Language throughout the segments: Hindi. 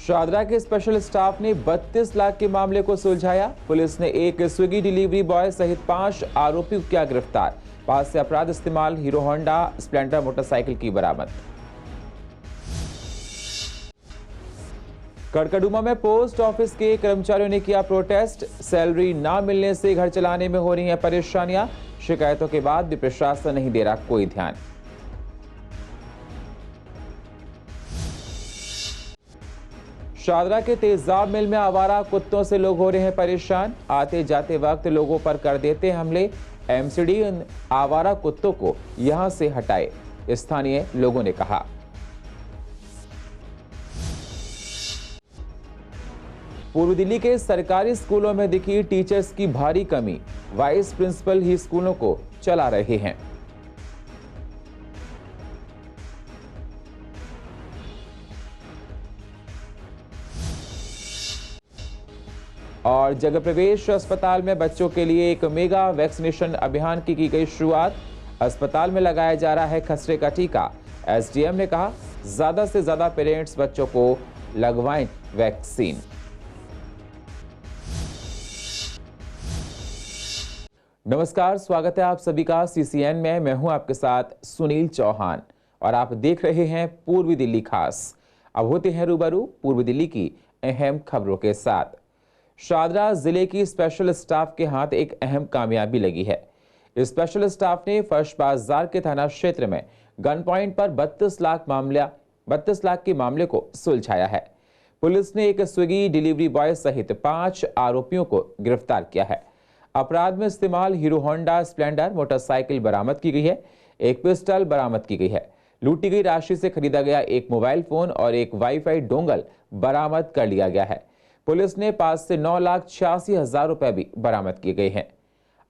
शादरा के स्पेशल स्टाफ ने 32 लाख के मामले को सुलझाया। पुलिस ने एक स्विगी डिलीवरी बॉय सहित 5 आरोपियों किया गिरफ्तार। पास से अपराध इस्तेमाल हीरो होंडा स्प्लेंडर मोटरसाइकिल की बरामद। कड़कड़ुमा में पोस्ट ऑफिस के कर्मचारियों ने किया प्रोटेस्ट। सैलरी ना मिलने से घर चलाने में हो रही हैं परेशानियां। शिकायतों के बाद भी प्रशासन नहीं दे रहा कोई ध्यान। शादरा के तेजाब मिल में आवारा कुत्तों से लोग हो रहे हैं परेशान। आते जाते वक्त लोगों पर कर देते हमले। एमसीडी इन आवारा कुत्तों को यहां से हटाए, स्थानीय लोगों ने कहा। पूर्व दिल्ली के सरकारी स्कूलों में दिखी टीचर्स की भारी कमी। वाइस प्रिंसिपल ही स्कूलों को चला रहे हैं। और जगह प्रवेश अस्पताल में बच्चों के लिए एक मेगा वैक्सीनेशन अभियान की गई शुरुआत। अस्पताल में लगाया जा रहा है खसरे का टीका। एसडीएम ने कहा ज्यादा से ज्यादा पेरेंट्स बच्चों को लगवाएं वैक्सीन। नमस्कार, स्वागत है आप सभी का सीसीएन में। मैं हूं आपके साथ सुनील चौहान और आप देख रहे हैं पूर्वी दिल्ली खास। अब होते हैं रूबरू पूर्वी दिल्ली की अहम खबरों के साथ। शादरा जिले की स्पेशल स्टाफ के हाथ एक अहम कामयाबी लगी है। स्पेशल स्टाफ ने फर्श बाजार के थाना क्षेत्र में गन पॉइंट पर 32 लाख के मामले को सुलझाया है। पुलिस ने एक स्विगी डिलीवरी बॉय सहित 5 आरोपियों को गिरफ्तार किया है। अपराध में इस्तेमाल हीरो होंडा स्प्लेंडर मोटरसाइकिल बरामद की गई है। एक पिस्टल बरामद की गई है। लूटी गई राशि से खरीदा गया एक मोबाइल फोन और एक वाईफाई डोंगल बरामद कर लिया गया है। पुलिस ने पास से 9,86,000 रुपए भी बरामद किए गए हैं।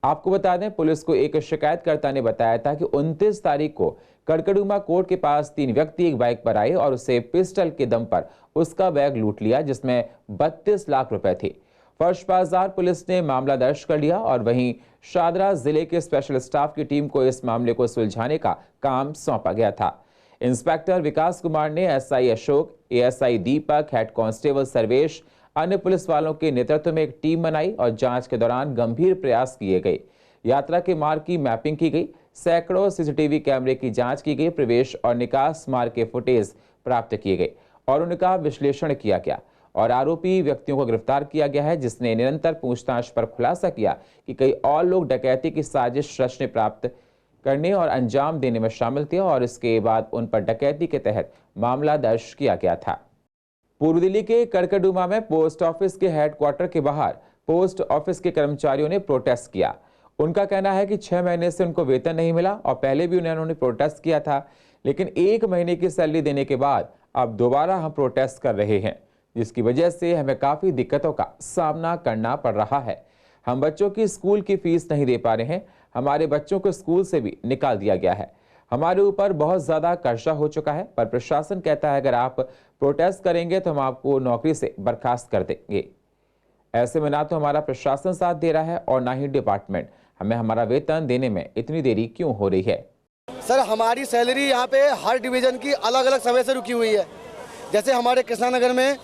आपको बता दें, पुलिस को एक शिकायतकर्ता ने बताया था कि 29 तारीख को कड़कड़ुमा कोर्ट के पास 3 व्यक्ति एक बाइक पर आए और उसे पिस्टल के दम पर उसका बैग लूट लिया, जिसमें 32 लाख रुपए थे। फर्श बाजार पुलिस ने मामला दर्ज कर लिया और वहीं शादरा जिले के स्पेशल स्टाफ की टीम को इस मामले को सुलझाने का काम सौंपा गया था। इंस्पेक्टर विकास कुमार ने एसआई अशोक, एएसआई दीपक, हेड कांस्टेबल सर्वेश, अन्य पुलिस वालों के नेतृत्व में एक टीम बनाई और जांच के दौरान गंभीर प्रयास किए गए। यात्रा के मार्ग की मैपिंग की गई। सैकड़ों सीसीटीवी कैमरे की जांच की गई। प्रवेश और निकास मार्ग के फुटेज प्राप्त किए गए और उनका विश्लेषण किया गया और आरोपी व्यक्तियों को गिरफ्तार किया गया है, जिसने निरंतर पूछताछ पर खुलासा किया कि कई और लोग डकैती की साजिश रचने प्राप्त करने और अंजाम देने में शामिल थे और इसके बाद उन पर डकैती के तहत मामला दर्ज किया गया था। पूर्व दिल्ली के कड़कड़ुमा में पोस्ट ऑफिस के हेडक्वार्टर के बाहर पोस्ट ऑफिस के कर्मचारियों ने प्रोटेस्ट किया। उनका कहना है कि 6 महीने से उनको वेतन नहीं मिला और पहले भी उन्होंने प्रोटेस्ट किया था, लेकिन 1 महीने की सैलरी देने के बाद अब दोबारा हम प्रोटेस्ट कर रहे हैं, जिसकी वजह से हमें काफी दिक्कतों का सामना करना पड़ रहा है। हम बच्चों की स्कूल की फीस नहीं दे पा रहे हैं। हमारे बच्चों को स्कूल से भी निकाल दिया गया है। हमारे ऊपर बहुत ज्यादा कर्जा हो चुका है, पर प्रशासन कहता है अगर आप प्रोटेस्ट करेंगे तो हम आपको नौकरी से बर्खास्त कर देंगे। ऐसे में ना तो हमारा प्रशासन साथ दे रहा है और ना ही डिपार्टमेंट। हमें हमारा वेतन देने में इतनी देरी क्यों हो रही है? सर, हमारी सैलरी यहाँ पे हर डिवीजन की अलग अलग समय से रुकी हुई है। जैसे हमारे कृष्णा नगर में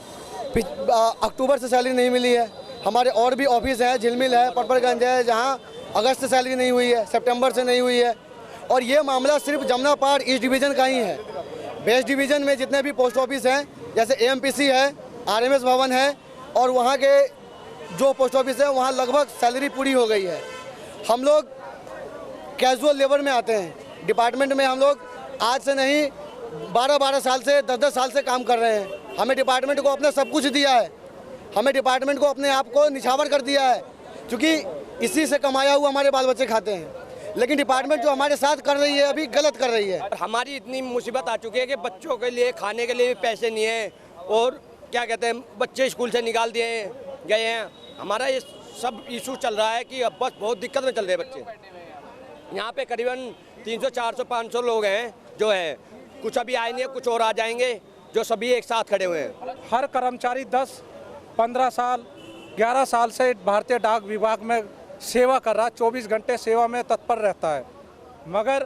अक्टूबर से सैलरी नहीं मिली है। हमारे और भी ऑफिस है, झिलमिल है, परपरगंज है, जहाँ अगस्त से सैलरी नहीं हुई है, सितंबर से नहीं हुई है। और ये मामला सिर्फ जमुना पार ईस्ट डिवीज़न का ही है। वेस्ट डिवीज़न में जितने भी पोस्ट ऑफिस हैं, जैसे एएमपीसी है, आरएमएस भवन है और वहाँ के जो पोस्ट ऑफिस है वहाँ लगभग सैलरी पूरी हो गई है। हम लोग कैजुअल लेबर में आते हैं। डिपार्टमेंट में हम लोग आज से नहीं 12-12 साल से 10-10 साल से काम कर रहे हैं। हमें डिपार्टमेंट को अपना सब कुछ दिया है। हमें डिपार्टमेंट को अपने आप को निछावर कर दिया है, क्योंकि इसी से कमाया हुआ हमारे बाल बच्चे खाते हैं। लेकिन डिपार्टमेंट जो हमारे साथ कर रही है अभी गलत कर रही है। हमारी इतनी मुसीबत आ चुकी है कि बच्चों के लिए खाने के लिए भी पैसे नहीं है और क्या कहते हैं, बच्चे स्कूल से निकाल दिए गए हैं। हमारा ये सब इशू चल रहा है कि अब बस बहुत दिक्कत में चल रहे हैं बच्चे। यहाँ पे करीबन 300, 400, 500 लोग हैं जो है, कुछ अभी आए नहीं है, कुछ और आ जाएंगे, जो सभी एक साथ खड़े हुए हैं। हर कर्मचारी 10, 15 साल, 11 साल से भारतीय डाक विभाग में सेवा कर रहा, 24 घंटे सेवा में तत्पर रहता है। मगर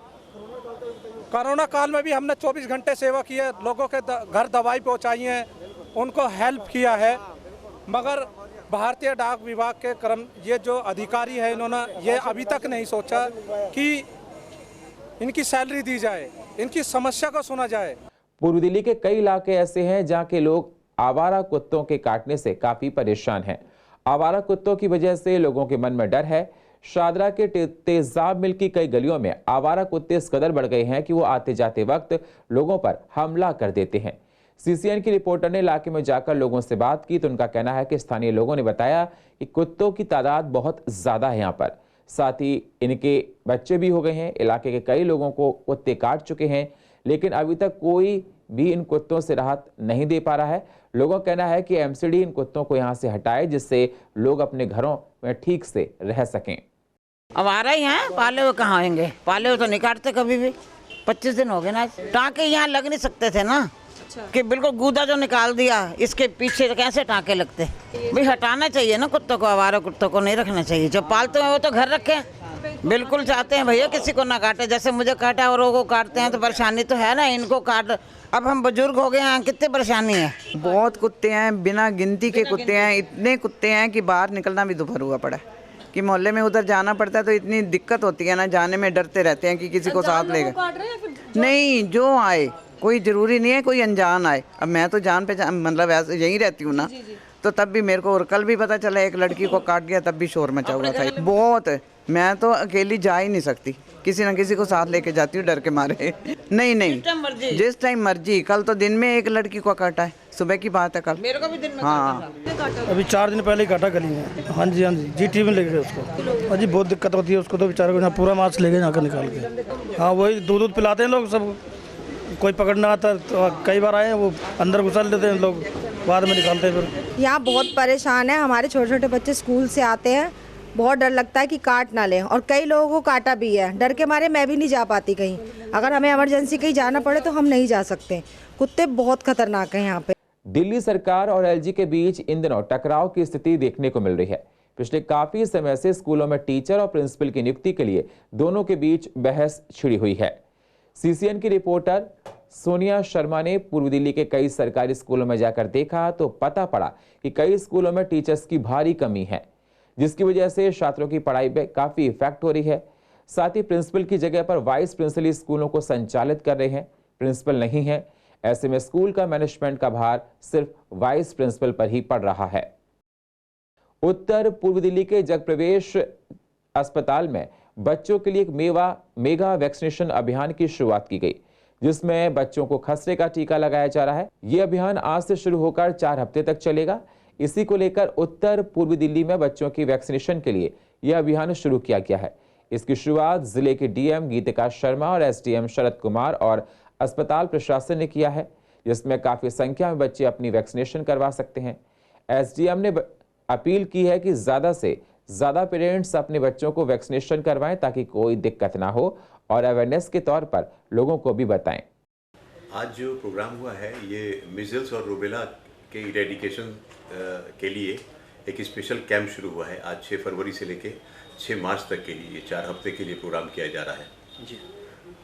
कोरोना काल में भी हमने 24 घंटे सेवा की है। लोगों के घर दवाई पहुंचाई है, उनको हेल्प किया है। मगर भारतीय डाक विभाग के ये जो अधिकारी है, इन्होंने ये अभी तक नहीं सोचा कि इनकी सैलरी दी जाए, इनकी समस्या को सुना जाए। पूर्व दिल्ली के कई इलाके ऐसे हैं जहां के लोग आवारा कुत्तों के काटने से काफी परेशान हैं। आवारा कुत्तों की वजह से लोगों के मन में डर है। शादरा के तेजाब मिल की कई गलियों में आवारा कुत्ते इस कदर बढ़ गए हैं कि वो आते जाते वक्त लोगों पर हमला कर देते हैं। सीसीएन की रिपोर्टर ने इलाके में जाकर लोगों से बात की तो उनका कहना है कि स्थानीय लोगों ने बताया कि कुत्तों की तादाद बहुत ज्यादा है यहाँ पर, साथ ही इनके बच्चे भी हो गए हैं। इलाके के कई लोगों को कुत्ते काट चुके हैं, लेकिन अभी तक कोई भी इन कुत्तों से राहत नहीं दे पा रहा है। लोगों का कहना है कि एमसीडी इन कुत्तों को यहाँ से हटाए जिससे लोग अपने घरों में ठीक से रह सकें। अब आ रहे हैं, पाले हुए कहाँ होंगे, पाले हुए तो नहीं काटते कभी भी। 25 दिन हो गए ना, टाँके यहाँ लग नहीं सकते थे ना। कि बिल्कुल गूदा जो निकाल दिया, इसके पीछे कैसे टाँके लगते। भाई हटाना चाहिए ना कुत्तों को, आवारा कुत्तों को नहीं रखना चाहिए। जो पालते हैं वो तो घर रखें। बिल्कुल चाहते हैं भैया किसी को ना काटे, जैसे मुझे काटा और को काटते हैं तो परेशानी तो है ना, इनको काट। अब हम बुजुर्ग हो गए हैं, कितनी परेशानी है। बहुत कुत्ते हैं, बिना गिनती के कुत्ते हैं। इतने कुत्ते हैं कि बाहर निकलना भी दोपहर हुआ पड़ा है कि मोहल्ले में उधर जाना पड़ता है तो इतनी दिक्कत होती है ना, जाने में डरते रहते हैं कि किसी को साथ लेगा। नहीं, जो आए, कोई जरूरी नहीं है कोई अनजान आए। अब मैं तो जान पहचान मतलब ऐसे यहीं रहती हूँ ना, तो तब भी मेरे को, और कल भी पता चला एक लड़की को काट दिया, तब भी शोर मचा हुआ था बहुत। मैं तो अकेली जा ही नहीं सकती, किसी न किसी को साथ लेके जाती हूँ डर के मारे। नहीं, जिस टाइम मर्जी। कल तो दिन में एक लड़की को काटा है, सुबह की बात है कल। मेरे को भी दिन में हाँ, अभी 4 दिन पहले ही काटा गली में। हाँ जी जीटी में ले गए उसको। अजी बहुत दिक्कत होती है उसको, तो बेचारे को पूरा मांस ले गए यहाँ निकाल के। हाँ, वही दूध पिलाते हैं लोग सब, कोई पकड़ना आता तो कई बार आए, वो अंदर घुसल लेते हैं लोग, बाद में निकालते हैं फिर। यहाँ बहुत परेशान है, हमारे छोटे छोटे बच्चे स्कूल से आते हैं, बहुत डर लगता है कि काट ना लें, और कई लोगों को काटा भी है। डर के मारे मैं भी नहीं जा पाती कहीं, अगर हमें इमरजेंसी कहीं जाना पड़े तो हम नहीं जा सकते। कुत्ते बहुत खतरनाक हैं यहाँ पे। दिल्ली सरकार और एलजी के बीच इन दिनों टकराव की स्थिति देखने को मिल रही है। पिछले काफी समय से स्कूलों में टीचर और प्रिंसिपल की नियुक्ति के लिए दोनों के बीच बहस छिड़ी हुई है। सीसीएन की रिपोर्टर सोनिया शर्मा ने पूर्व दिल्ली के कई सरकारी स्कूलों में जाकर देखा तो पता पड़ा कि कई स्कूलों में टीचर्स की भारी कमी है, जिसकी वजह से छात्रों की पढ़ाई पे काफी इफेक्ट हो रही है। साथ ही प्रिंसिपल की जगह पर वाइस प्रिंसिपल स्कूलों को संचालित कर रहे हैं, प्रिंसिपल नहीं है। ऐसे में स्कूल का मैनेजमेंट का भार सिर्फ वाइस प्रिंसिपल पर ही पड़ रहा है। उत्तर पूर्व दिल्ली के जगप्रवेश अस्पताल में बच्चों के लिए एक मेगा वैक्सीनेशन अभियान की शुरुआत की गई, जिसमें बच्चों को खसरे का टीका लगाया जा रहा है। यह अभियान आज से शुरू होकर 4 हफ्ते तक चलेगा। इसी को लेकर उत्तर पूर्व दिल्ली में बच्चों की वैक्सीनेशन के लिए यह अभियान शुरू किया गया है। इसकी शुरुआत जिले के डीएम गीतिका शर्मा और एसडीएम शरद कुमार और अस्पताल प्रशासन ने किया है, जिसमें काफी संख्या में बच्चे अपनी वैक्सीनेशन करवा सकते हैं। एसडीएम ने अपील की है कि ज्यादा से ज्यादा पेरेंट्स अपने बच्चों को वैक्सीनेशन करवाएं ताकि कोई दिक्कत ना हो, और अवेयरनेस के तौर पर लोगों को भी बताएं। आज जो प्रोग्राम हुआ है ये मीजल्स और रूबेला के इरेडिकेशन के लिए एक स्पेशल कैंप शुरू हुआ है। आज 6 फरवरी से लेके 6 मार्च तक के लिए, ये 4 हफ्ते के लिए प्रोग्राम किया जा रहा है जी।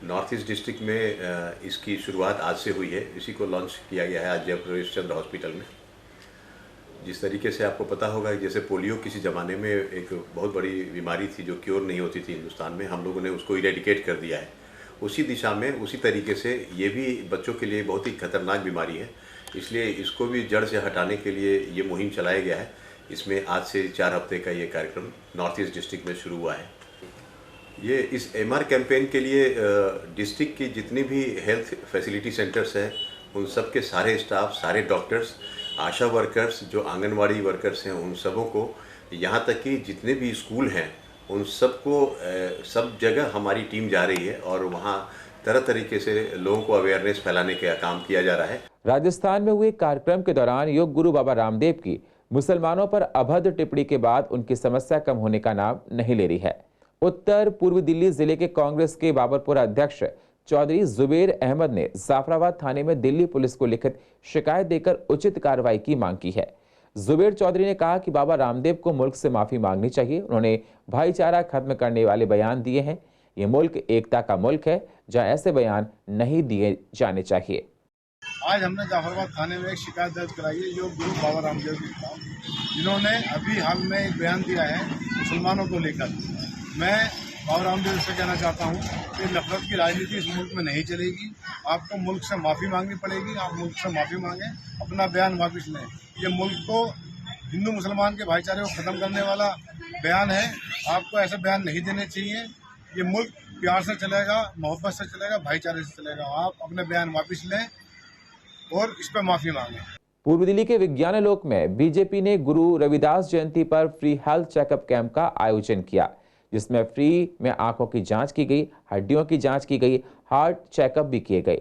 नॉर्थ ईस्ट डिस्ट्रिक्ट में इसकी शुरुआत आज से हुई है। इसी को लॉन्च किया गया है आज जयप्रवेश चंद्र हॉस्पिटल में। जिस तरीके से आपको पता होगा, जैसे पोलियो किसी ज़माने में एक बहुत बड़ी बीमारी थी जो क्योर नहीं होती थी हिंदुस्तान में, हम लोगों ने उसको इरेडिकेट कर दिया है। उसी दिशा में, उसी तरीके से ये भी बच्चों के लिए बहुत ही खतरनाक बीमारी है, इसलिए इसको भी जड़ से हटाने के लिए ये मुहिम चलाया गया है। इसमें आज से 4 हफ्ते का ये कार्यक्रम नॉर्थ ईस्ट डिस्ट्रिक्ट में शुरू हुआ है। ये इस MR कैंपेन के लिए डिस्ट्रिक्ट की जितनी भी हेल्थ फैसिलिटी सेंटर्स हैं, उन सब के सारे स्टाफ, सारे डॉक्टर्स, आशा वर्कर्स, जो आंगनवाड़ी वर्कर्स हैं, उन सबों को, यहाँ तक कि जितने भी स्कूल हैं उन सबको सब जगह हमारी टीम जा रही है और वहाँ तरह तरीके से लोगों को अवेयरनेस फैलाने का काम किया जा रहा है। राजस्थान में हुए कार्यक्रम के दौरान योग गुरु बाबा रामदेव की मुसलमानों पर अभद्र टिप्पणी के बाद उनकी समस्या कम होने का नाम नहीं ले रही है। उत्तर पूर्व दिल्ली जिले के कांग्रेस के बाबरपुर अध्यक्ष चौधरी जुबेर अहमद ने जाफराबाद थाने में दिल्ली पुलिस को लिखित शिकायत देकर उचित कार्रवाई की मांग की है। जुबेर चौधरी ने कहा कि बाबा रामदेव को मुल्क से माफी मांगनी चाहिए। उन्होंने भाईचारा खत्म करने वाले बयान दिए हैं। ये मुल्क एकता का मुल्क है, जहां ऐसे बयान नहीं दिए जाने चाहिए। आज हमने जाफराबाद थाने में एक शिकायत दर्ज कराई है जो गुरु बाबा रामदेव के खिलाफ, जिन्होंने अभी हाल में एक बयान दिया है मुसलमानों को लेकर। मैं बाबा रामदेव से कहना चाहता हूँ कि नफरत की राजनीति इस मुल्क में नहीं चलेगी। आपको मुल्क से माफ़ी मांगनी पड़ेगी। आप मुल्क से माफ़ी मांगें, अपना बयान वापस लें। ये मुल्क को हिंदू मुसलमान के भाईचारे को ख़त्म करने वाला बयान है। आपको ऐसे बयान नहीं देने चाहिए। ये मुल्क प्यार से चलेगा, मोहब्बत से चलेगा, भाईचारे से चलेगा। आप अपने बयान वापस लें और इस पर माफ़ी मांगें। पूर्व दिल्ली के विज्ञानलोक में बीजेपी ने गुरु रविदास जयंती पर फ्री हेल्थ चेकअप कैंप का आयोजन किया, जिसमें फ्री में आंखों की जांच की गई, हड्डियों की जांच की गई, हार्ट चेकअप भी किए गए।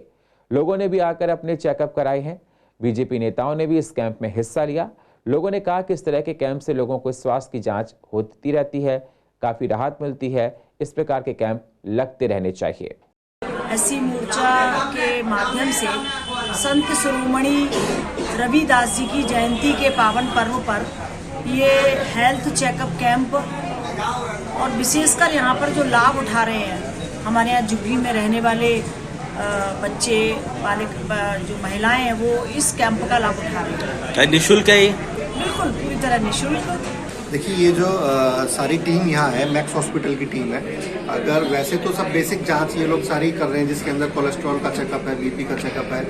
लोगों ने भी आकर अपने चेकअप कराए हैं। बीजेपी नेताओं ने भी इस कैंप में हिस्सा लिया। लोगों ने कहा कि इस तरह के कैंप से लोगों को स्वास्थ्य की जांच होती रहती है, काफी राहत मिलती है। इस प्रकार के कैंप लगते रहने चाहिए। एससी मोर्चा के माध्यम से संत शिरोमणि रविदास जी की जयंती के पावन पर्व पर ये हेल्थ चेकअप कैंप और विशेषकर यहाँ पर जो लाभ उठा रहे हैं हमारे यहाँ झुग्गी में रहने वाले बच्चे वाले जो महिलाएं हैं वो इस कैंप का लाभ उठा रहे हैं। निःशुल्क है ये? बिल्कुल पूरी तरह निःशुल्क। देखिए, ये जो सारी टीम यहाँ है मैक्स हॉस्पिटल की टीम है। अगर वैसे तो सब बेसिक जांच ये लोग सारी कर रहे हैं, जिसके अंदर कोलेस्ट्रॉल का चेकअप है, बीपी का चेकअप है,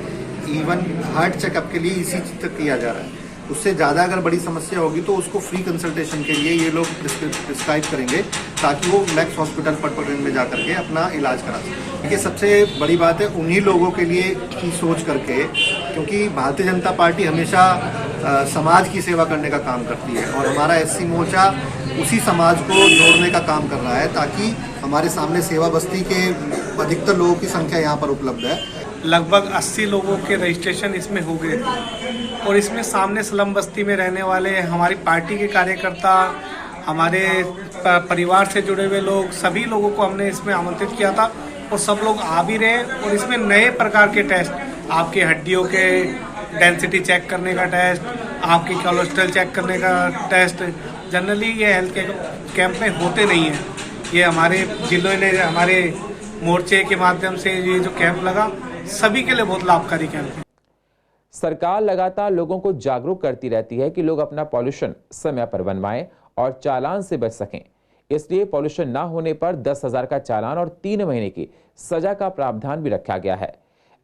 इवन हार्ट चेकअप के लिए इसी चीज तक किया जा रहा है। उससे ज़्यादा अगर बड़ी समस्या होगी तो उसको फ्री कंसल्टेशन के लिए ये लोग प्रिस्क्राइब करेंगे, ताकि वो मैक्स हॉस्पिटल पटपगंज में जा करके अपना इलाज करा सकें। देखिए, सबसे बड़ी बात है उन्हीं लोगों के लिए की सोच करके, क्योंकि भारतीय जनता पार्टी हमेशा समाज की सेवा करने का काम करती है और हमारा एससी मोर्चा उसी समाज को जोड़ने का काम कर रहा है, ताकि हमारे सामने सेवा बस्ती के अधिकतर लोगों की संख्या यहाँ पर उपलब्ध है। लगभग 80 लोगों के रजिस्ट्रेशन इसमें हो गए और इसमें सामने स्लम बस्ती में रहने वाले हमारी पार्टी के कार्यकर्ता, हमारे परिवार से जुड़े हुए लोग, सभी लोगों को हमने इसमें आमंत्रित किया था और सब लोग आ भी रहे। और इसमें नए प्रकार के टेस्ट, आपके हड्डियों के डेंसिटी चेक करने का टेस्ट, आपकी कोलेस्ट्रॉल चेक करने का टेस्ट, जनरली ये हेल्थ कैंप में होते नहीं हैं। ये हमारे जिलों ने, हमारे मोर्चे के माध्यम से ये जो कैंप लगा, सभी के लिए बहुत लाभकारी कैंप है। सरकार लगातार लोगों को जागरूक करती रहती है कि लोग अपना पॉल्यूशन समय पर बनवाएं और चालान से बच सकें। इसलिए पॉल्यूशन ना होने पर 10,000 का चालान और 3 महीने की सजा का प्रावधान भी रखा गया है।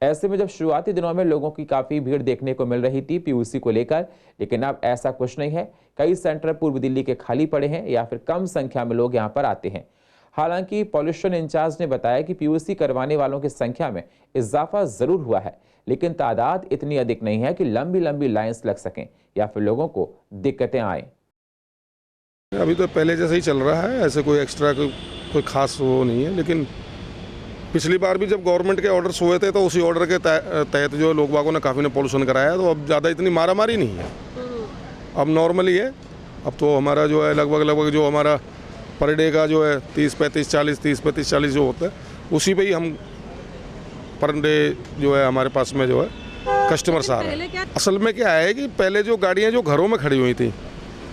ऐसे में जब शुरुआती दिनों में लोगों की काफी भीड़ देखने को मिल रही थी पीयूसी को लेकर, लेकिन अब ऐसा कुछ नहीं है। कई सेंटर पूर्व दिल्ली के खाली पड़े हैं या फिर कम संख्या में लोग यहां पर आते हैं। हालांकि पॉल्यूशन इंचार्ज ने बताया कि पीयूसी करवाने वालों की संख्या में इजाफा जरूर हुआ है, लेकिन तादाद इतनी अधिक नहीं है कि लंबी लंबी लाइंस लग सकें या फिर लोगों को दिक्कतें आए। अभी तो पहले जैसे ही चल रहा है, ऐसे कोई एक्स्ट्रा कोई खास वो नहीं है। लेकिन पिछली बार भी जब गवर्नमेंट के ऑर्डर्स हुए थे तो उसी ऑर्डर के तहत जो लोग बागों ने काफ़ी ने पॉल्यूशन कराया, तो अब ज़्यादा इतनी मारामारी नहीं है, अब नॉर्मली है। अब तो हमारा जो है लगभग जो हमारा पर डे का जो है 30-35-40 जो होता है, उसी पे ही हम पर डे जो है हमारे पास में जो है कस्टमर्स आ रहे हैं। असल में क्या है कि पहले जो गाड़ियाँ जो घरों में खड़ी हुई थी,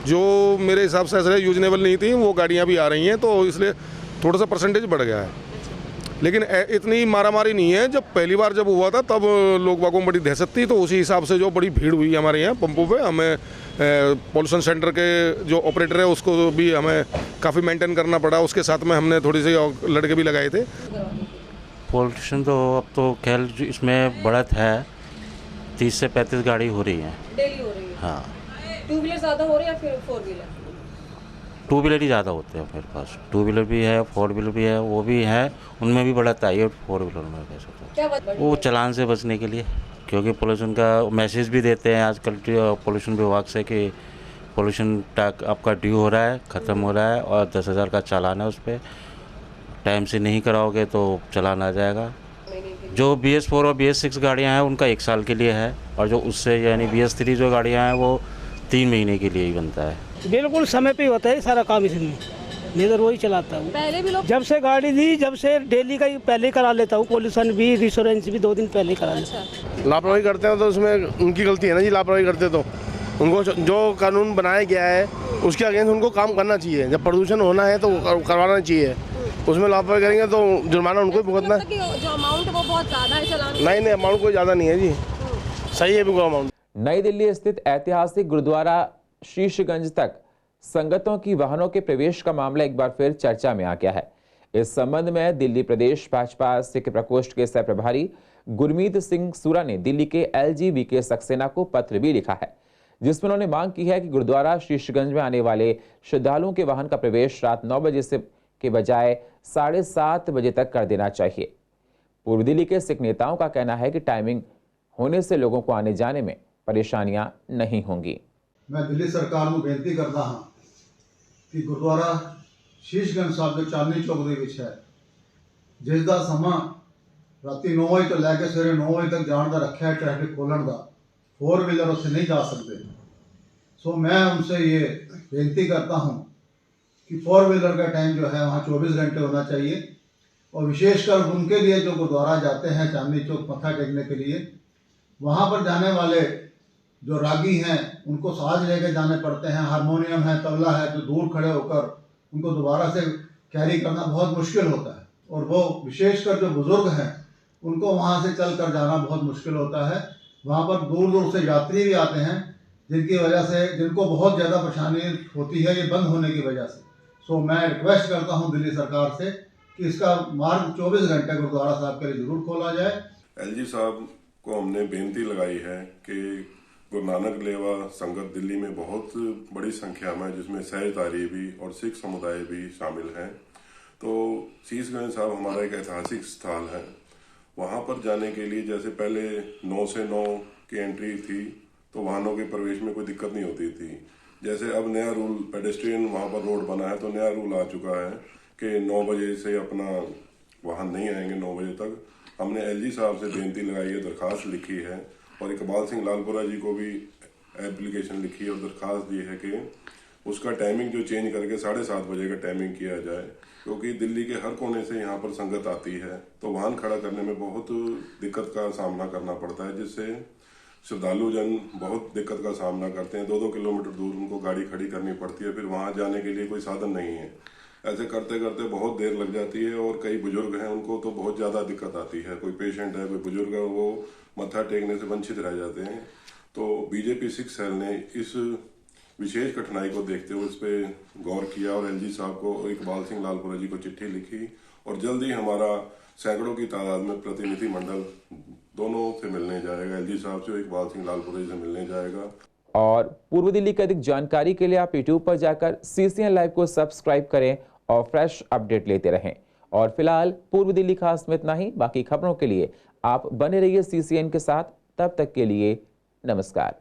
जो मेरे हिसाब से ऐसे यूजनेबल नहीं थी, वो गाड़ियाँ भी आ रही हैं, तो इसलिए थोड़ा सा परसेंटेज बढ़ गया है। लेकिन इतनी मारामारी नहीं है। जब पहली बार जब हुआ था तब लोग बागों में बड़ी दहशत थी, तो उसी हिसाब से जो बड़ी भीड़ हुई हमारे यहाँ पंपों पे, हमें पॉल्यूशन सेंटर के जो ऑपरेटर है उसको भी हमें काफ़ी मेंटेन करना पड़ा। उसके साथ में हमने थोड़ी सी लड़के भी लगाए थे। पॉल्यूशन तो अब तो खैर इसमें बढ़त है, 30 से 35 गाड़ी हो रही है डेली हो रही है। हाँ, 2 व्हीलर ज़्यादा हो रहे हैं या फिर 4 व्हीलर? 2 व्हीलर ही ज़्यादा होते हैं मेरे पास। 2 व्हीलर भी है, 4 व्हीलर भी है, वो भी है, उनमें भी बढ़त आई है 4 व्हीलर में। कैसे वो चालान से बचने के लिए, क्योंकि पोल्यूशन का मैसेज भी देते हैं आजकल पोल्यूशन विभाग से कि पोल्यूशन टैक्स आपका ड्यू हो रहा है, ख़त्म हो रहा है और 10,000 का चालान है। उस पर टाइम से नहीं कराओगे तो चालान आ जाएगा। जो BS4 और BS6 गाड़ियाँ हैं उनका 1 साल के लिए है, और जो उससे यानी BS3 जो गाड़ियाँ हैं वो 3 महीने के लिए ही बनता है। बिल्कुल समय पे होता है सारा काम, इसमें नीदर वही चलाता हूँ। पहले भी लोग जब से गाड़ी दी, जब से डेली का ही पहले ही करा लेता हूँ, पोल्यूशन भी, इंश्योरेंस भी 2 दिन पहले ही करा लेता हूँ। लापरवाही करते हैं तो उसमें उनकी गलती है ना जी। लापरवाही करते तो उनको जो कानून बनाया गया है उसके अगेंस्ट उनको काम करना चाहिए। जब प्रदूषण होना है तो करवाना चाहिए, उसमें लापरवाही करेंगे तो जुर्माना उनको ही भुगतना है। जो अमाउंट वो बहुत ज़्यादा है चालान? नहीं, अमाउंट कोई ज़्यादा नहीं है जी। सही है बिल्कुल अमाउंट। नई दिल्ली स्थित ऐतिहासिक गुरुद्वारा शीशगंज तक संगतों की वाहनों के प्रवेश का मामला एक बार फिर चर्चा में आ गया है। इस संबंध में दिल्ली प्रदेश भाजपा सिख प्रकोष्ठ के सह प्रभारी गुरमीत सिंह सूरा ने दिल्ली के LGBK सक्सेना को पत्र भी लिखा है, जिसमें उन्होंने मांग की है कि गुरुद्वारा शीशगंज में आने वाले श्रद्धालुओं के वाहन का प्रवेश रात 9 बजे से के बजाय 7:30 बजे तक कर देना चाहिए। पूर्व दिल्ली के सिख नेताओं का कहना है कि टाइमिंग होने से लोगों को आने जाने में परेशानियां नहीं होंगी। मैं दिल्ली सरकार को बेनती करता हाँ कि गुरुद्वारा शीशगंज साहब जो चांदनी चौक ਦੇ ਵਿੱਚ ਹੈ, ਜਿਸ ਦਾ ਸਮਾਂ ਰਾਤੀ 9 ਵਜੇ ਤੋਂ ਲੈ ਕੇ ਸਵੇਰੇ 9 ਵਜੇ ਤੱਕ ਜਾਣ ਦਾ ਰੱਖਿਆ ਹੈ ट्रैफिक खोलने का, 4 व्हीलर उससे नहीं जा सकते। सो मैं उनसे ये बेनती करता हूँ कि 4 व्हीलर का टाइम जो है वहाँ 24 घंटे होना चाहिए। और विशेषकर उनके लिए जो गुरुद्वारा जाते हैं चांदनी चौक मत्था टेकने के लिए, वहाँ पर जाने वाले जो रागी हैं उनको साज लेके जाने पड़ते हैं, हारमोनियम है, तबला है, जो दूर खड़े होकर उनको दोबारा से कैरी करना बहुत मुश्किल होता है। और वो विशेषकर जो बुज़ुर्ग हैं उनको वहाँ से चल कर जाना बहुत मुश्किल होता है। वहाँ पर दूर दूर से यात्री भी आते हैं जिनकी वजह से जिनको बहुत ज़्यादा परेशानी होती है ये बंद होने की वजह से। सो मैं रिक्वेस्ट करता हूँ दिल्ली सरकार से कि इसका मार्ग 24 घंटे गुरुद्वारा साहब के लिए ज़रूर खोला जाए। LG साहब को हमने बेनती लगाई है कि गुरु नानक लेवा संगत दिल्ली में बहुत बड़ी संख्या में, जिसमें सहजदारी भी और सिख समुदाय भी शामिल हैं, तो शीशगंज साहब हमारा एक ऐतिहासिक स्थल है। वहाँ पर जाने के लिए जैसे पहले 9 से 9 की एंट्री थी तो वाहनों के प्रवेश में कोई दिक्कत नहीं होती थी। जैसे अब नया रूल पेडेस्ट्रियन वहाँ पर रोड बना है तो नया रूल आ चुका है कि 9 बजे से अपना वाहन नहीं आएंगे 9 बजे तक। हमने LG साहब से बेनती लगाई है, दरखास्त लिखी है और इकबाल सिंह लालपुरा जी को भी एप्लीकेशन लिखी और दरखास्त दी है कि उसका टाइमिंग जो चेंज करके 7:30 बजे का टाइमिंग किया जाए, क्योंकि दिल्ली के हर कोने से यहाँ पर संगत आती है तो वाहन खड़ा करने में बहुत दिक्कत का सामना करना पड़ता है, जिससे श्रद्धालु जन बहुत दिक्कत का सामना करते हैं। 2-2 किलोमीटर दूर उनको गाड़ी खड़ी करनी पड़ती है, फिर वहाँ जाने के लिए कोई साधन नहीं है। ऐसे करते करते बहुत देर लग जाती है और कई बुजुर्ग हैं उनको तो बहुत ज़्यादा दिक्कत आती है। कोई पेशेंट है, कोई बुजुर्ग है, वो मत्था टेकने से वंचित रह जाते हैं। तो बीजेपी सिख सेल ने इस विशेष कठिनाई को देखते हुए इस पर गौर किया और LG साहब को और इकबाल सिंह लालपुरा जी को चिट्ठी लिखी और जल्द ही हमारा सैकड़ों की तादाद में प्रतिनिधि मंडल दोनों से मिलने जाएगा, LG साहब से और इकबाल सिंह लालपुरा जी से मिलने जाएगा। और पूर्व दिल्ली की अधिक जानकारी के लिए आप YouTube पर जाकर CCN लाइव को सब्सक्राइब करें और फ्रेश अपडेट लेते रहें। और फिलहाल पूर्व दिल्ली खास में इतना ही। बाकी खबरों के लिए आप बने रहिए CCN के साथ। तब तक के लिए नमस्कार।